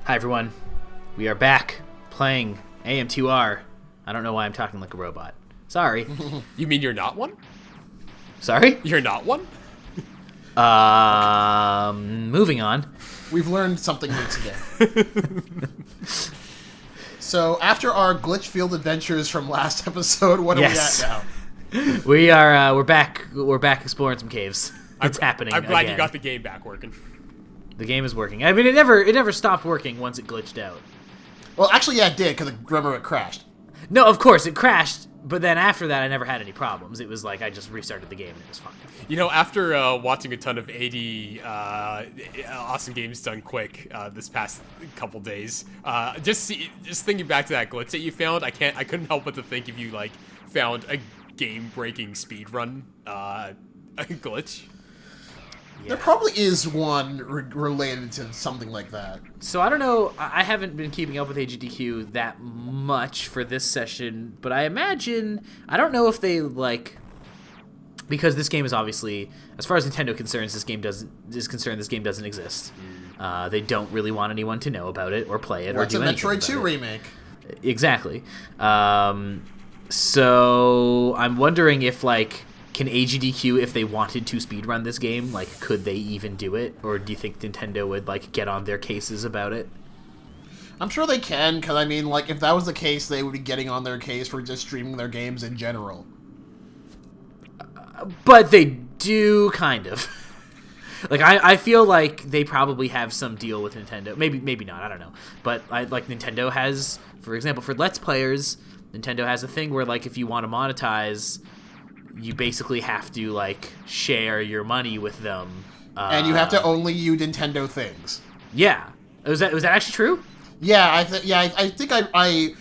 Hi everyone, we are back playing AM2R. I don't know why I'm talking like a robot. Sorry. You mean you're not one? Sorry? You're not one? Moving on. We've learned something new today. So, after our glitch field adventures from last episode, what are we at now? We're back exploring some caves. It's happening I'm glad again. you got the game back working. The game is working. I mean, it never stopped working once it glitched out. Well, actually, yeah, it did, because remember it crashed. No, of course, it crashed, but then after that, I never had any problems. It was like I just restarted the game and it was fine. You know, after watching a ton of 80 awesome games done quick this past couple days, just thinking back to that glitch that you found, I couldn't help but to think if you like found a game-breaking speedrun glitch. Yeah. There probably is one related to something like that. So I don't know, I haven't been keeping up with AGDQ that much for this session, but I imagine, I don't know if they like, because this game is obviously, as far as Nintendo concerns, this game doesn't exist. They don't really want anyone to know about it or play it or do anything about it. It's a Metroid 2 remake. Exactly. So I'm wondering if like, can AGDQ, if they wanted to speedrun this game, like, could they even do it? Or do you think Nintendo would, like, get on their cases about it? I'm sure they can, because, I mean, like, if that was the case, they would be getting on their case for just streaming their games in general. But they do, kind of. Like, I feel like they probably have some deal with Nintendo. Maybe not, I don't know. But, like, Nintendo has, for example, for Let's Players, Nintendo has a thing where, like, if you want to monetize, you basically have to, like, share your money with them. And you have to only use Nintendo things. Yeah. Was that actually true? Yeah, I think I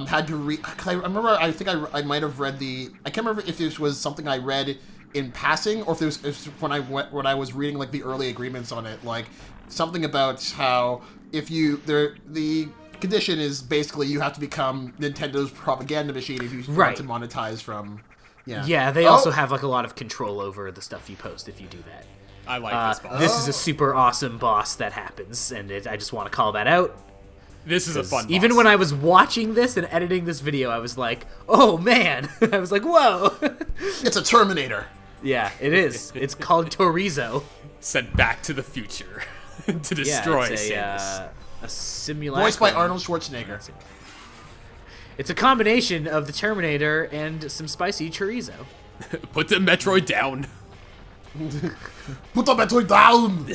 had to read. I remember. I think I might have read the. I can't remember if this was something I read in passing or if it was when I was reading like the early agreements on it, like something about how if you the condition is basically you have to become Nintendo's propaganda machine if you want to monetize from. Yeah, they also have like a lot of control over the stuff you post if you do that. I like this boss. This is a super awesome boss that happens, and I just want to call that out. This is a fun boss. Even when I was watching this and editing this video, I was like, oh man! I was like, whoa! It's a Terminator. Yeah, it is. It's called Torizo. Sent back to the future to destroy Samus. A simulacrum. Voiced by Arnold Schwarzenegger. It's a combination of the Terminator and some spicy chorizo. Put the Metroid down. Put the Metroid down.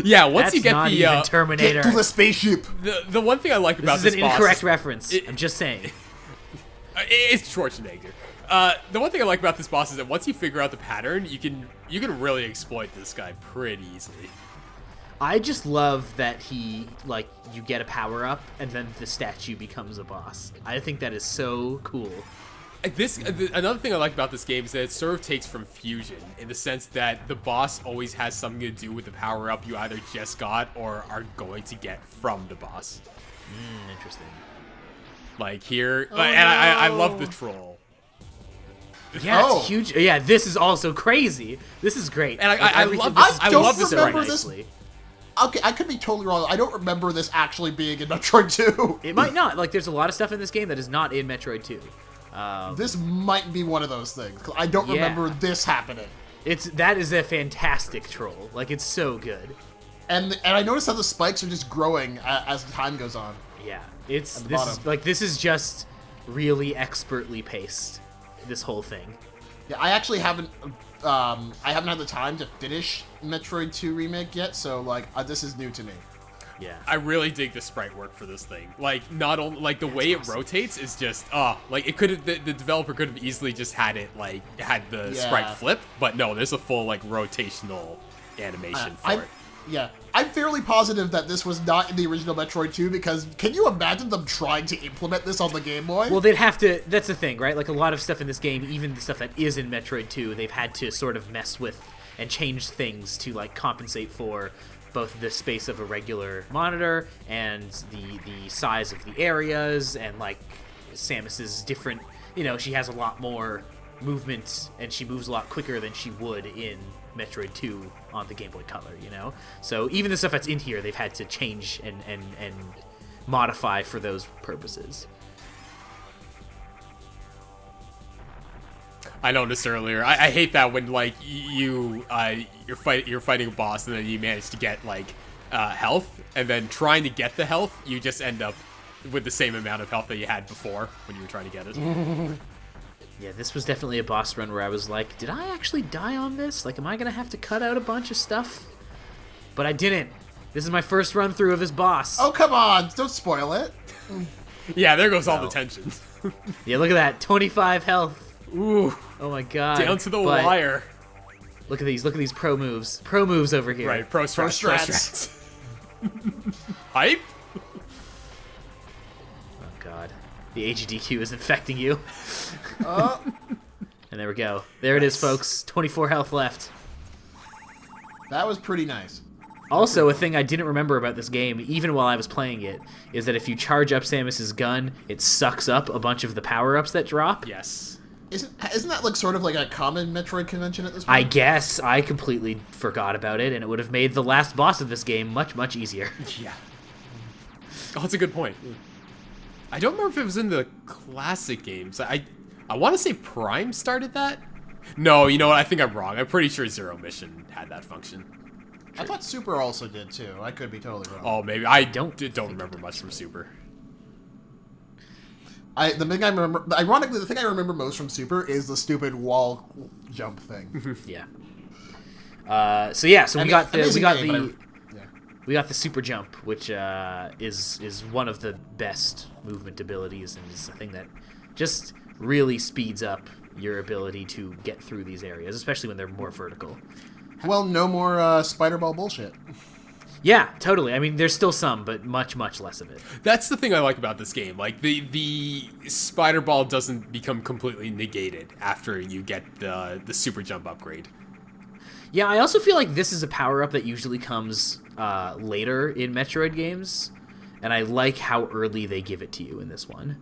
Yeah, once you get not the even Terminator. Get to the spaceship. The one thing I like about this this is an boss incorrect reference. I'm just saying. It's Schwarzenegger. The one thing I like about this boss is that once you figure out the pattern, you can really exploit this guy pretty easily. I just love that you get a power-up, and then the statue becomes a boss. I think that is so cool. Another thing I like about this game is that it sort of takes from Fusion, in the sense that the boss always has something to do with the power-up you either just got or are going to get from the boss. Interesting. Like here, and I love the troll. Yeah, it's huge. Yeah, this is also crazy. This is great. And I love this. I love this right nicely. Okay, I could be totally wrong. I don't remember this actually being in Metroid 2. It might not. Like, there's a lot of stuff in this game that is not in Metroid 2. This might be one of those things. I don't remember this happening. That is a fantastic troll. Like, it's so good. And I noticed how the spikes are just growing as time goes on. Yeah, this is just really expertly paced. This whole thing. Yeah, I actually haven't. I haven't had the time to finish Metroid 2 Remake yet, so like this is new to me. Yeah, I really dig the sprite work for this thing. Like not only like the way it rotates is just like it could the developer could have easily just had it like had the sprite flip, but no, there's a full like rotational animation for it. Yeah, I'm fairly positive that this was not in the original Metroid 2 because can you imagine them trying to implement this on the Game Boy? Well, they'd have to. That's the thing, right? Like a lot of stuff in this game, even the stuff that is in Metroid 2, they've had to sort of mess with and change things to like compensate for both the space of a regular monitor and the size of the areas and like Samus's different. You know, she has a lot more movement and she moves a lot quicker than she would in Metroid 2 on the Game Boy Color, you know? So even the stuff that's in here, they've had to change and modify for those purposes. I noticed earlier. I hate that when like you're fighting a boss and then you manage to get like health, and then trying to get the health, you just end up with the same amount of health that you had before when you were trying to get it. Yeah, this was definitely a boss run where I was like, did I actually die on this? Like, am I gonna have to cut out a bunch of stuff? But I didn't. This is my first run through of this boss. Oh, come on. Don't spoil it. Yeah, there goes all the tension. Yeah, look at that. 25 health. Ooh. Oh my god. Down to the But wire. Look at these pro moves. Pro moves over here. Right, pro strats. Hype? Oh god. The AGDQ is infecting you. Oh. And there we go. There it is, folks. 24 health left. That was pretty nice. Also, a thing I didn't remember about this game, even while I was playing it, is that if you charge up Samus's gun, it sucks up a bunch of the power-ups that drop. Yes. Isn't that like sort of like a common Metroid convention at this point? I guess I completely forgot about it, and it would have made the last boss of this game much, much easier. Yeah. Oh, that's a good point. I don't remember if it was in the classic games. I want to say Prime started that. No, you know what? I think I'm wrong. I'm pretty sure Zero Mission had that function. I thought Super also did too. I could be totally wrong. Oh, maybe. I don't remember much from Super. The thing I remember, ironically, the thing I remember most from Super is the stupid wall jump thing. Yeah. So we got the super jump, which is one of the best movement abilities, and is a thing that just really speeds up your ability to get through these areas, especially when they're more vertical. Well, no more spider ball bullshit. Yeah, totally. I mean, there's still some, but much, much less of it. That's the thing I like about this game. Like, the spider ball doesn't become completely negated after you get the super jump upgrade. Yeah, I also feel like this is a power-up that usually comes later in Metroid games, and I like how early they give it to you in this one.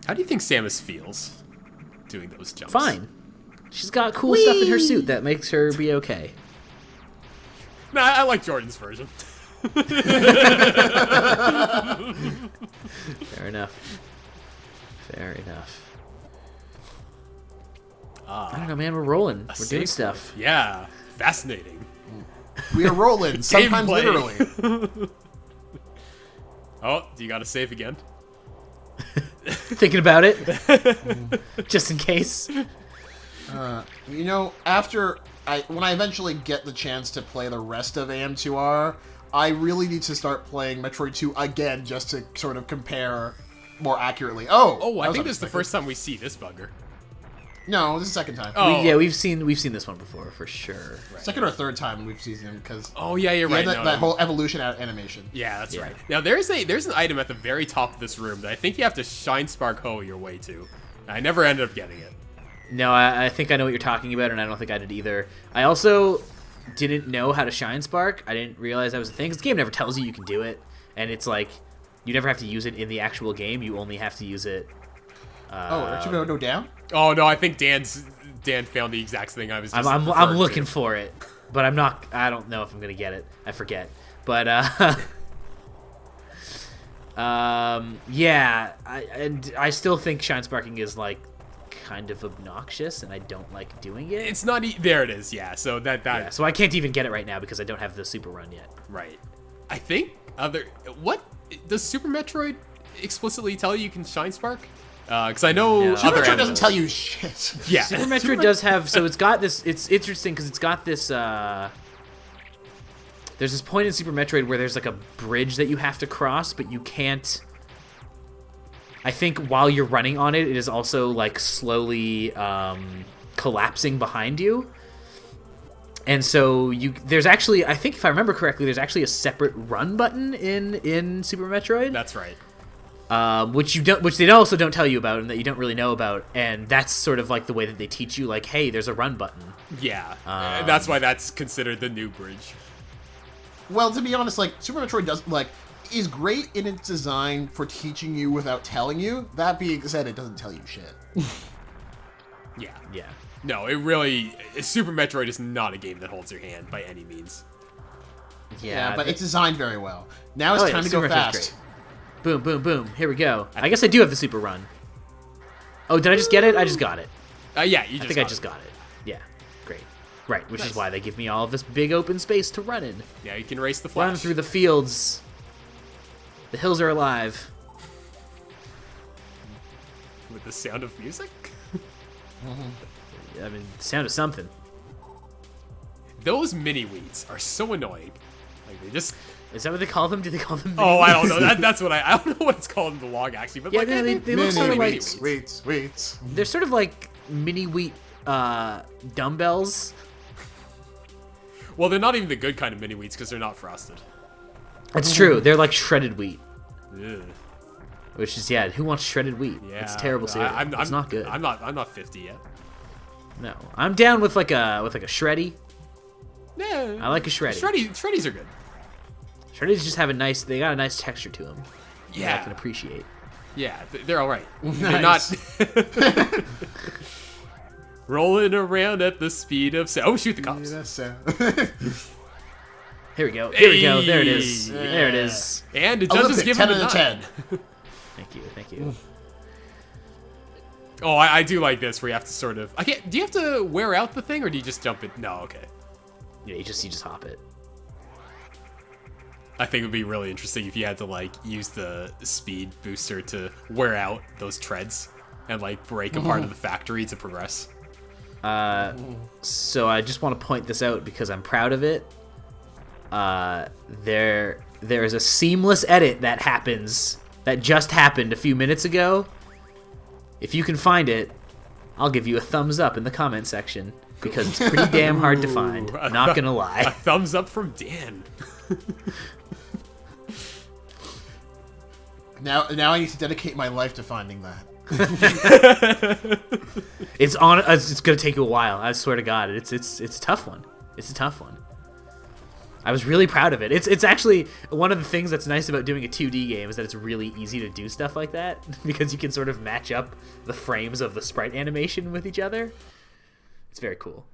How do you think Samus feels doing those jumps? Fine. She's got cool stuff in her suit that makes her be okay. Nah, I like Jordan's version. Fair enough. Fair enough. I don't know, man. We're rolling. We're doing stuff. Yeah. Fascinating. We are rolling, sometimes Gameplay. literally. Oh, do you got to save again? Thinking about it. Just in case. You know, when I eventually get the chance to play the rest of AM2R, I really need to start playing Metroid 2 again just to sort of compare more accurately. Oh, I think this is the first time we see this bugger. No, this is the second time. Oh. We've seen this one before for sure. Right. Second or third time we've seen him because. Oh yeah, you're right. That whole evolution animation. Yeah, that's right. Now there's an item at the very top of this room that I think you have to Shine Spark Hoe your way to. I never ended up getting it. No, I think I know what you're talking about, and I don't think I did either. I also didn't know how to Shine Spark. I didn't realize that was a thing. 'Cause the game never tells you can do it, and it's like you never have to use it in the actual game. You only have to use it. Aren't you gonna go down? Oh no, I think Dan found the exact thing I was. Just I'm looking for it, but I'm not. I don't know if I'm gonna get it. I forget. But yeah, I still think Shine Sparking is like kind of obnoxious, and I don't like doing it. It's not. There it is. Yeah. So Yeah, so I can't even get it right now because I don't have the super run yet. Right. I think what does Super Metroid explicitly tell you can Shine Spark? Because I know Super other Metroid doesn't tell you shit. Yeah. Super Metroid does have, so it's got this, it's interesting because it's got this, there's this point in Super Metroid where there's like a bridge that you have to cross, but you can't, I think while you're running on it, it is also like slowly collapsing behind you. And so there's actually, I think if I remember correctly, there's actually a separate run button in Super Metroid. That's right. Which they also don't tell you about, and that you don't really know about, and that's sort of like the way that they teach you, like, hey, there's a run button. Yeah, that's why that's considered the new bridge. Well, to be honest, like Super Metroid is great in its design for teaching you without telling you. That being said, it doesn't tell you shit. Yeah. No, it really... Super Metroid is not a game that holds your hand by any means. Yeah, but it's designed very well. Now it's time to go fast. Boom, boom, boom. Here we go. I guess I do have the super run. Oh, did I just get it? I just got it. Yeah, I think I just got it. Yeah, great. Right, which is why they give me all of this big open space to run in. Yeah, you can race the Flash. Run through the fields. The hills are alive. With the sound of music? I mean, sound of something. Those mini-wheats are so annoying. Like, they just... Is that what they call them? Do they call them? Oh, I don't know. That's what I don't know what it's called in the log actually. But yeah, like, they look sort of like wheats. They're sort of like mini wheat dumbbells. Well, they're not even the good kind of mini wheats because they're not frosted. That's true. They're like shredded wheat. Ugh. Which is who wants shredded wheat? Yeah, it's terrible cereal. It's not good. I'm not 50 yet. No, I'm down with like a shreddy. Yeah, I like a shreddy. Shreddies are good. Shreddies just have they got a nice texture to them. Yeah, that I can appreciate. Yeah, they're all right. Nice. They're not rolling around at the speed of sound. Oh, shoot the cops! Here we go. Here we go. There it is. Yeah. There it is. And the judges give him a 10. Thank you. Oh, I do like this where you have to sort of... Do you have to wear out the thing or do you just jump it? No, okay. Yeah, you just hop it. I think it would be really interesting if you had to like use the speed booster to wear out those treads and like break a part of the factory to progress. So I just want to point this out because I'm proud of it. There is a seamless edit that just happened a few minutes ago. If you can find it, I'll give you a thumbs up in the comment section because it's pretty damn hard to find. Not gonna lie. A thumbs up from Dan. Now I need to dedicate my life to finding that. It's gonna take you a while. I swear to God, it's a tough one. It's a tough one. I was really proud of it. It's actually one of the things that's nice about doing a 2D game is that it's really easy to do stuff like that because you can sort of match up the frames of the sprite animation with each other. It's very cool.